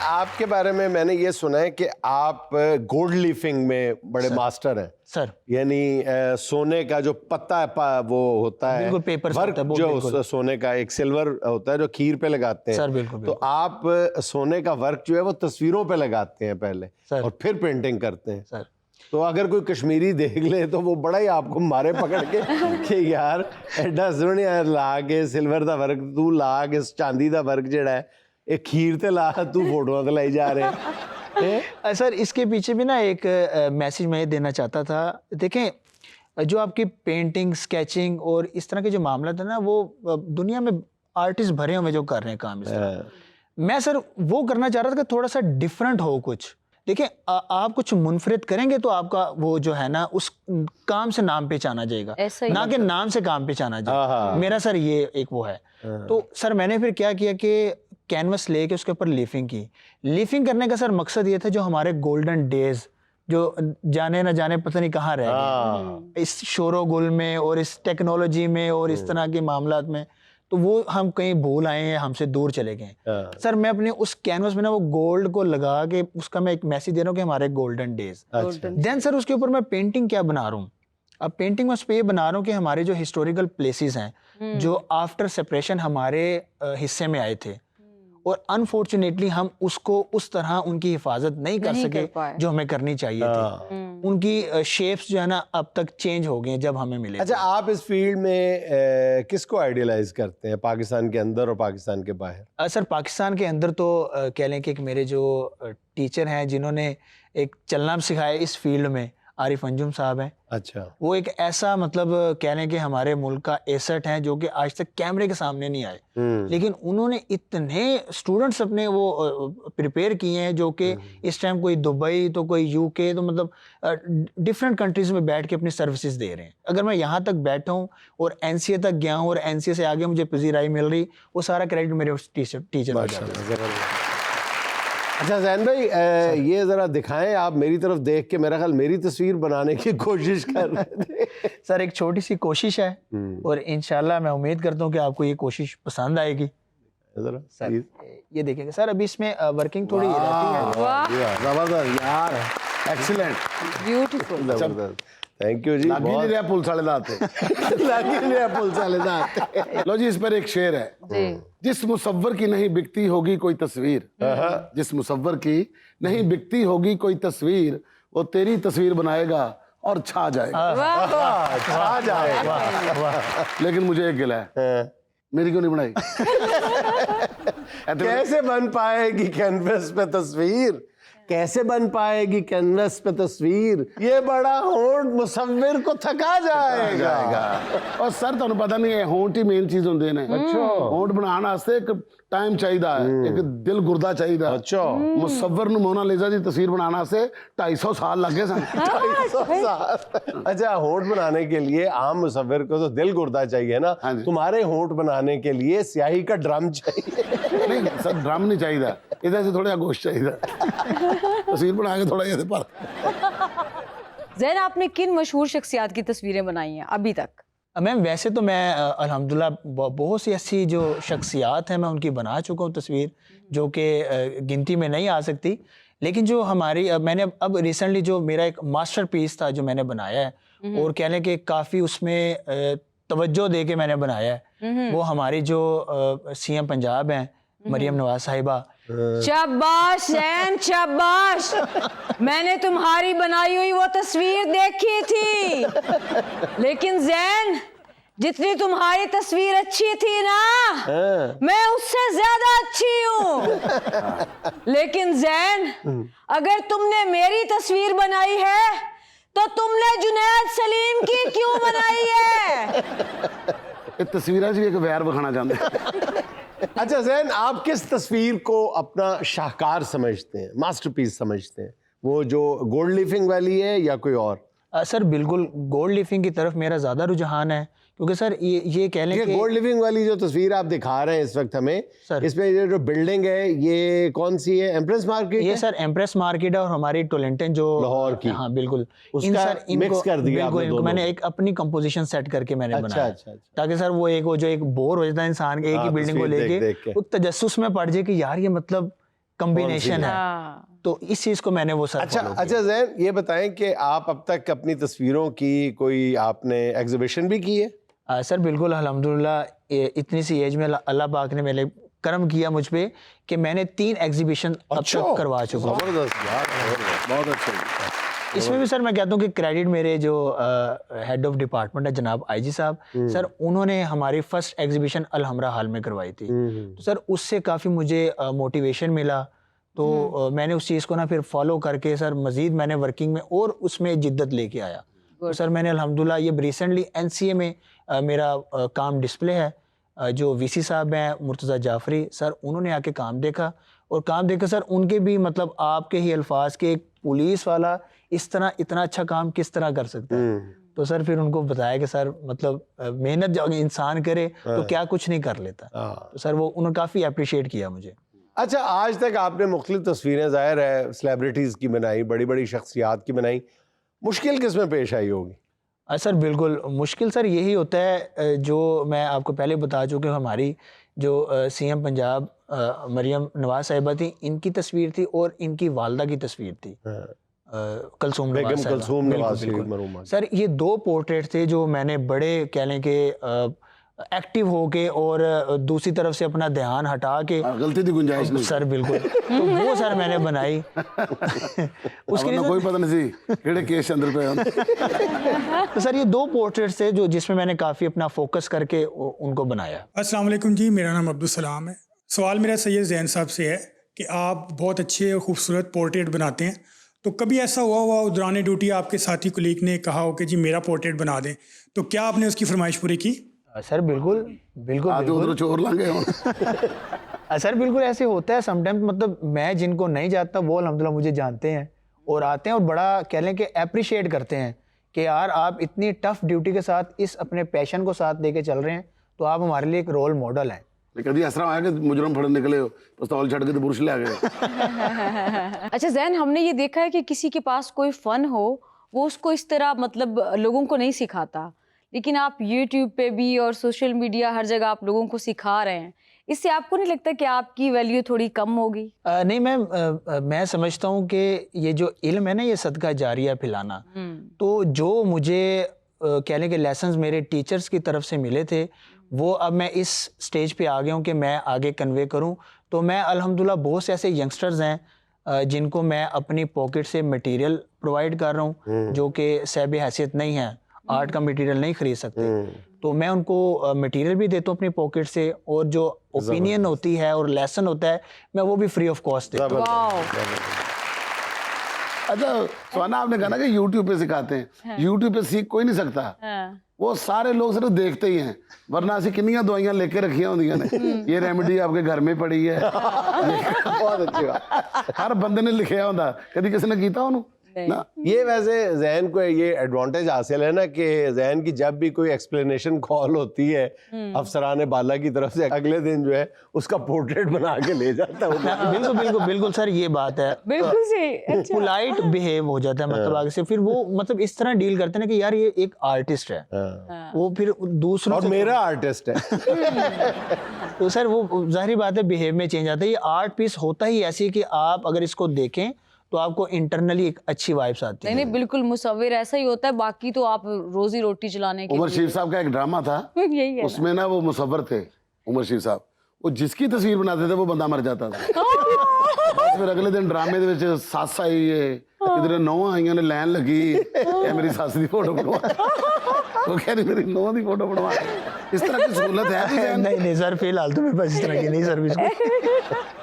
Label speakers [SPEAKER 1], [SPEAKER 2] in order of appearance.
[SPEAKER 1] आपके बारे में मैंने ये सुना है कि आप गोल्ड लीफिंग में बड़े मास्टर हैं
[SPEAKER 2] सर।
[SPEAKER 1] यानी सोने का जो पत्ता वो होता है,
[SPEAKER 2] बिल्कुल पेपर
[SPEAKER 1] वर्क जो सोने का एक सिल्वर होता है जो खीर पे लगाते हैं
[SPEAKER 2] सर। बिल्कुल,
[SPEAKER 1] तो आप सोने का वर्क जो है वो तस्वीरों पे लगाते हैं पहले
[SPEAKER 2] सर,
[SPEAKER 1] और फिर पेंटिंग करते हैं
[SPEAKER 2] सर।
[SPEAKER 1] तो अगर कोई कश्मीरी देख ले तो वो बड़ा ही आपको मारे पकड़ के कि यार एडा सोहना ला के सिल्वर दा वर्क तू ला के चांदी दा वर्क जेड़ा है एक खीर ते ला तू फोटो ते लाई जा रहे
[SPEAKER 2] सर इसके पीछे भी ना एक मैसेज मैं देना चाहता था। देखें जो आपकी पेंटिंग स्केचिंग और इस तरह के जो मामला था ना वो दुनिया में आर्टिस्ट भरे हुए जो कर रहे हैं काम इस तरह। मैं सर वो करना चाह रहा था कि थोड़ा सा डिफरेंट हो कुछ। देखिए आप कुछ मुनफरिद करेंगे तो आपका वो जो है ना उस काम से नाम पहचाना जाएगा, ना कि नाम से काम पहचाना जाएगा। मेरा सर ये एक वो है। तो सर मैंने फिर क्या किया कि कैनवस लेके उसके ऊपर लीफिंग की। लीफिंग करने का सर मकसद ये था जो हमारे गोल्डन डेज जो जाने ना जाने पता नहीं कहाँ रह गए इस शोरो गुल में और इस टेक्नोलॉजी में और इस तरह के मामलात में, तो वो हम कहीं भूल आए हैं, हमसे दूर चले गए। सर मैं अपने उस कैनवस में ना वो गोल्ड को लगा के उसका मैं एक मैसेज दे रहा हूँ कि हमारे गोल्डन डेज। देन सर उसके ऊपर मैं पेंटिंग क्या बना रहा हूँ, अब पेंटिंग में उस पर ये बना रहा हूँ कि हमारे जो हिस्टोरिकल प्लेसेस हैं जो आफ्टर सेपरेशन हमारे हिस्से में आए थे और अनफॉर्चुनेटली हम उसको उस तरह उनकी हिफाजत नहीं कर सके जो हमें करनी चाहिए थी। उनकी शेप्स जो है ना अब तक चेंज हो गए जब हमें मिले।
[SPEAKER 1] अच्छा आप इस फील्ड में किसको आइडियलाइज करते हैं, पाकिस्तान के अंदर और पाकिस्तान के बाहर?
[SPEAKER 2] सर पाकिस्तान के अंदर तो कह लें कि एक मेरे जो टीचर हैं जिन्होंने एक चलना सिखाया इस फील्ड में, आरिफ अंजुम साहब हैं।
[SPEAKER 1] अच्छा।
[SPEAKER 2] वो एक ऐसा मतलब कह लें कि हमारे मुल्क का एसेट है जो कि आज तक कैमरे के सामने नहीं आए, लेकिन उन्होंने इतने स्टूडेंट्स अपने वो प्रिपेयर किए हैं जो कि इस टाइम कोई दुबई तो कोई यूके तो मतलब डिफरेंट कंट्रीज में बैठ के अपनी सर्विसेज दे रहे हैं। अगर मैं यहाँ तक बैठा हूँ और एनसीए तक गया हूँ और एनसीए से आगे मुझे पजीराई मिल रही, वो सारा क्रेडिट मेरे उस टीचर को जाता है।
[SPEAKER 1] अच्छा ज़ैन भाई ये ज़रा दिखाएं, आप मेरी तरफ देख के मेरा ख्याल मेरी तस्वीर बनाने की कोशिश कर रहे थे।
[SPEAKER 2] सर एक छोटी सी कोशिश है और इंशाल्लाह मैं उम्मीद करता हूँ कि आपको ये कोशिश पसंद आएगी।
[SPEAKER 1] ज़रा
[SPEAKER 2] सर ये देखिएगा सर, अभी इसमें वर्किंग थोड़ी रहती है।
[SPEAKER 3] जबरदस्त यार, एक्सीलेंट,
[SPEAKER 1] ब्यूटीफुल, जबरदस्त, थैंक यू जी।
[SPEAKER 3] लागी नहीं रहा पुलिस वाले दाते
[SPEAKER 1] लागी नहीं रहा पुलिस वाले दाते।
[SPEAKER 3] लो जी, इस पर एक शेर है, जिस मुसव्वर की नहीं बिकती होगी कोई तस्वीर, जिस मुसव्वर की नहीं बिकती होगी कोई तस्वीर, वो तेरी तस्वीर बनाएगा और छा जाएगा।
[SPEAKER 1] छा जाएगा।
[SPEAKER 3] लेकिन मुझे एक गिला है, मेरी क्यों नहीं बनाई?
[SPEAKER 1] कैसे बन पाएगी कैनवस पे तस्वीर, कैसे बन पाएगी कैनवस पे तस्वीर, ये बड़ा होंठ मुसव्विर को थका जाएगा।
[SPEAKER 3] और सर तुहानू पता नहीं है होंठ ही मेन चीज होंदे ने। अच्छा, होंठ बनाने वास्ते एक टाइम चाहिए है, एक दिल गुरदा चाहिए।
[SPEAKER 1] अच्छा,
[SPEAKER 3] मुसव्विर नू मोनालिसा दी तस्वीर बनाने वास्ते 250 साल लग गए सन।
[SPEAKER 1] 250 साल। अच्छा, होंठ बनाने के लिए आम मुसव्विर को तो दिल गुर्दा चाहिए ना, तुम्हारे होंठ बनाने के लिए स्याही का ड्रम चाहिए।
[SPEAKER 3] नहीं सर, ड्रम नहीं चाहिए, इधर से थोड़ा गोश्त चाहिए, तस्वीर बना के थोड़ा ये पर।
[SPEAKER 4] ज़ैन आपने किन मशहूर शख्सियात की तस्वीरें बनाई हैं अभी तक?
[SPEAKER 2] मैम वैसे तो मैं अल्हम्दुलिल्लाह बहुत सी ऐसी जो शख्सियात हैं मैं उनकी बना चुका हूँ तस्वीर, जो कि गिनती में नहीं आ सकती। लेकिन जो हमारी मैंने अब रिसेंटली जो मेरा एक मास्टरपीस था जो मैंने बनाया है और कह लें कि काफ़ी उसमें तवज्जो दे के मैंने बनाया है, वो हमारी जो सीएम पंजाब हैं मरियम नवाज साहिबा।
[SPEAKER 4] शाबाश ज़ैन शाबाश, मैंने तुम्हारी बनाई हुई वो तस्वीर देखी थी, लेकिन ज़ैन जितनी तुम्हारी तस्वीर अच्छी थी ना मैं उससे ज्यादा अच्छी हूँ। लेकिन ज़ैन अगर तुमने मेरी तस्वीर बनाई है तो तुमने जुनैद सलीम की क्यों बनाई है?
[SPEAKER 3] तस्वीर भी एक वैर बखाना चाहते।
[SPEAKER 1] अच्छा ज़ैन, आप किस तस्वीर को अपना शाहकार समझते हैं, मास्टरपीस समझते हैं? वो जो गोल्ड लीफिंग वाली है या कोई और?
[SPEAKER 2] सर बिल्कुल गोल्ड लीफिंग की तरफ मेरा ज़्यादा रुझान है, क्योंकि सर ये कह लें कि
[SPEAKER 1] गोल्ड लिविंग वाली जो तस्वीर आप दिखा रहे हैं इस वक्त हमें, इसमें ये जो बिल्डिंग है ये कौन सी है? Empress market?
[SPEAKER 2] ये सर एम्प्रेस मार्केट है और हमारी टोलेंटन जो
[SPEAKER 1] लाहौर की।
[SPEAKER 2] हाँ बिल्कुल,
[SPEAKER 1] मिक्स कर दिया
[SPEAKER 2] बिल्कुल, मैंने एक अपनी कंपोजिशन सेट करके मैंने बनाया ताकि सर वो जो एक बोर हो जाता है इंसान के एक ही बिल्डिंग को लेके वो तजस्सुस में पड़ जाए कि यार ये मतलब कॉम्बिनेशन है,
[SPEAKER 4] हाँ।
[SPEAKER 2] तो इस चीज को मैंने वो सर
[SPEAKER 1] अच्छा
[SPEAKER 2] follow किया।
[SPEAKER 1] अच्छा जैन, ये बताएं कि आप अब तक अपनी तस्वीरों की कोई आपने एग्जीबिशन भी की है?
[SPEAKER 2] सर बिल्कुल, अल्हम्दुलिल्लाह इतनी सी एज में अल्लाह पाक ने मेरे करम किया मुझ पे कि मैंने 3 एग्जीबिशन अब तक करवा चुका हूँ।
[SPEAKER 1] जबरदस्त यार,
[SPEAKER 3] बहुत अच्छा।
[SPEAKER 2] इसमें भी सर मैं कहता हूँ कि क्रेडिट मेरे जो हेड ऑफ डिपार्टमेंट है जनाब आईजी साहब, सर उन्होंने हमारी फर्स्ट एग्जीबिशन अलहमरा हॉल में करवाई थी। तो सर उससे काफ़ी मुझे मोटिवेशन मिला, तो मैंने उस चीज़ को ना फिर फॉलो करके सर मज़ीद मैंने वर्किंग में और उसमें जिद्दत लेके आया। तो सर मैंने अल्हम्दुलिल्लाह ये रिसेंटली एनसीए में मेरा काम डिस्प्ले है, जो वीसी साहब हैं मुर्तज़ा जाफरी सर, उन्होंने आके काम देखा और काम देखा सर उनके भी मतलब आपके ही अल्फाज के एक पुलिस वाला इस तरह इतना अच्छा काम किस तरह कर सकता है। तो सर फिर उनको बताया कि सर मतलब मेहनत जब इंसान करे तो क्या कुछ नहीं कर लेता। तो सर वो उन्होंने काफ़ी अप्रिशिएट किया मुझे।
[SPEAKER 1] अच्छा, आज तक आपने मुख्तलिफ तस्वीरें ज़ाहिर है सेलिब्रिटीज़ की बनाई, बड़ी बड़ी शख्सियात की बनाई, मुश्किल किस में पेश आई होगी?
[SPEAKER 2] सर बिल्कुल मुश्किल सर यही होता है जो मैं आपको पहले बता चुका हूँ, हमारी जो सीएम पंजाब मरियम नवाज साहिबा थी, इनकी तस्वीर थी और इनकी वालदा की तस्वीर थी कलसूम
[SPEAKER 1] बेगम
[SPEAKER 2] नवाज साहिबा।
[SPEAKER 1] कलसूम
[SPEAKER 2] बिल्कुल,
[SPEAKER 1] नवाज
[SPEAKER 2] बिल्कुल।
[SPEAKER 1] मरहूमा।
[SPEAKER 2] सर ये 2 पोर्ट्रेट थे जो मैंने बड़े कह लें कि एक्टिव होके और दूसरी तरफ से अपना ध्यान हटा के,
[SPEAKER 3] गलती की गुंजाइश नहीं
[SPEAKER 2] सर बिल्कुल, तो वो सर मैंने बनाई। उसके लिए
[SPEAKER 3] कोई पता नहीं सी केड़े केस अंदर पे।
[SPEAKER 2] तो सर ये 2 पोर्ट्रेट्स थे जो जिसमें मैंने काफ़ी अपना फोकस करके उनको बनाया।
[SPEAKER 5] अस्सलाम वालेकुम जी, मेरा नाम अब्दुल सलाम है। सवाल मेरा सैयद ज़ैन साहब से है कि आप बहुत अच्छे और ख़ूबसूरत पोर्ट्रेट बनाते हैं, तो कभी ऐसा हुआ दौरान ड्यूटी आपके साथी कुलीग ने कहा हो कि जी मेरा पोर्ट्रेट बना दें, तो क्या आपने उसकी फरमाइश पूरी की?
[SPEAKER 2] सर बिल्कुल बिल्कुल
[SPEAKER 3] आज उधर चोर लंगे हो।
[SPEAKER 2] सर बिल्कुल ऐसे होता है समटाइम्स, मतलब मैं जिनको नहीं जानता वो अल्हम्दुलिल्लाह मुझे जानते हैं और आते हैं और बड़ा कह लें कि अप्रिशिएट करते हैं कि यार आप इतनी टफ ड्यूटी के साथ इस अपने पैशन को साथ लेके चल रहे हैं, तो आप हमारे लिए एक रोल मॉडल हैं।
[SPEAKER 3] कभी ऐसा आया कि मुजरम फड़न निकले हो, पिस्तौल छड़ के तो बुरश ले आ गए?
[SPEAKER 4] अच्छा जैन, हमने ये देखा है कि किसी के पास कोई फन हो वो उसको इस तरह मतलब लोगों को नहीं सिखाता, लेकिन आप YouTube पे भी और सोशल मीडिया हर जगह आप लोगों को सिखा रहे हैं। इससे आपको नहीं लगता कि आपकी वैल्यू थोड़ी कम होगी?
[SPEAKER 2] नहीं, मैं समझता हूँ कि ये जो इल्म है ना, ये सदका जारिया फैलाना, तो जो मुझे कह लें कि लेसन्स मेरे टीचर्स की तरफ से मिले थे, वो अब मैं इस स्टेज पे आ गया हूँ कि मैं आगे कन्वे करूँ। तो मैं अल्हम्दुलिल्लाह बहुत से ऐसे यंगस्टर्स हैं जिनको मैं अपनी पॉकेट से मटेरियल प्रोवाइड कर रहा हूँ जो कि साहिब हैसियत नहीं है, आर्ट का मटेरियल नहीं खरीद सकते, तो मैं उनको मटेरियल भी देता हूँ अपनी पॉकेट से, और जो ओपिनियन होती है और लेसन होता है मैं वो भी फ्री ऑफ कॉस्ट देता हूँ।
[SPEAKER 4] वाओ,
[SPEAKER 3] अच्छा सोना, आपने कहा ना कि YouTube पे सिखाते हैं, YouTube पे सीख कोई नहीं सकता, वो सारे लोग सिर्फ देखते ही हैं, वरना असि कितनी दवाइयां लेके रखिया होंदियां ने, ये रेमेडी आपके घर में पड़ी है।
[SPEAKER 1] बहुत अच्छी बात।
[SPEAKER 3] हर बंदे ने लिखिया होंदा, कभी किसी ने कीता उन्होंने ना।
[SPEAKER 1] ये वैसे जैन को ये एडवांटेज हासिल है ना कि जैन की जब भी कोई एक्सप्लेनेशन कॉल होती है अफसरान बाला की तरफ से, अगले दिन जो है उसका पोर्ट्रेट बना के ले जाता है।
[SPEAKER 2] बिल्कुल बिल्कुल बिल्कुल सर, ये बात है,
[SPEAKER 4] बिल्कुल सही। अच्छा,
[SPEAKER 2] पोलाइट बिहेव हो जाता है, मतलब आगे से फिर वो मतलब इस तरह डील करते हैं ना कि यार ये एक आर्टिस्ट है, वो फिर दूसरों
[SPEAKER 1] और
[SPEAKER 2] से
[SPEAKER 1] मेरा आर्टिस्ट है।
[SPEAKER 2] तो सर वो जाहिर बात है बिहेव में चेंज आता है। ये आर्ट पीस होता ही ऐसी कि आप अगर इसको देखें तो आपको इंटरनली एक अच्छी वाइब्स आती है।
[SPEAKER 4] नहीं बिल्कुल मुसव्विर ऐसा ही होता है, बाकी तो आप रोजी रोटी चलाने के
[SPEAKER 3] उमर शीफ साहब का एक ड्रामा था,
[SPEAKER 4] यही है
[SPEAKER 3] उसमें ना वो मुसव्वर थे उमर शीफ साहब, वो जिसकी तस्वीर बनाते थे वो बंदा मर जाता था। बस फिर अगले दिन ड्रामे ਦੇ ਵਿੱਚ ਸੱਸ ਆਈ ਏ, ਇਧਰ ਨੌਂ ਆਈਆਂ ਨੇ ਲੈਣ ਲੱਗੀ, ਇਹ ਮੇਰੀ ਸੱਸ ਦੀ ਫੋਟੋ ਬਣਵਾ, ਉਹ ਕਹਿੰਦੀ ਮੇਰੀ ਨੌਂ ਦੀ ਫੋਟੋ ਬਣਵਾ। इस तरह की सहूलत है?
[SPEAKER 2] नहीं नहीं सर, फिलहाल तो मेरे पास इस तरह की नहीं सर्विस।